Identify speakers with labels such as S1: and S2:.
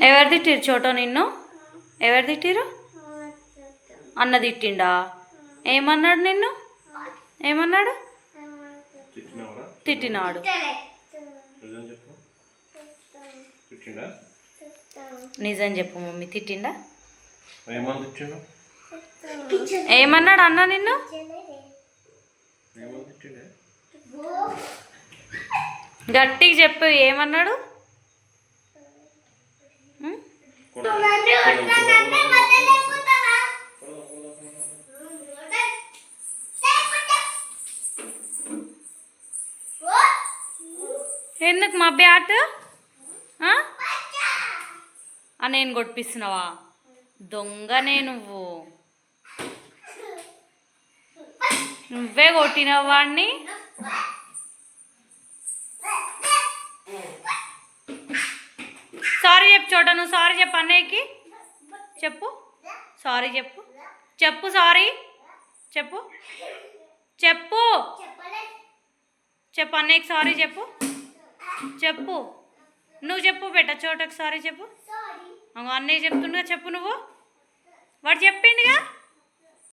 S1: ఎవరు తిట్టిరు చోట నిన్ను? ఎవరు తిట్టిరు? అన్న తిట్టిండా? ఏమన్నాడు నిన్ను? ఏమన్నాడు? తిట్టినాడు. నిజం చెప్పు మమ్మీ, తిట్టిండా? ఏమన్నాడు అన్న నిన్ను? గట్టిగా చెప్పు, ఏమన్నాడు? ఎందుకు మా బ్యాట్ నేను కొట్టిస్తున్నావా? దొంగనే నువ్వే కొట్టినావు వాడిని. సారీ చెప్పు చోట, నువ్వు సారీ చెప్పు అన్నయ్యకి. చెప్పు సారీ, చెప్పు సారీ చెప్పు అన్నయ్యకి సారీ చెప్పు. నువ్వు చెప్పు బెట్ట చోటకి సారీ చెప్పు. అన్నయ్య చెప్తుండగా చెప్పు. నువ్వు వాడు చెప్పిండుగా.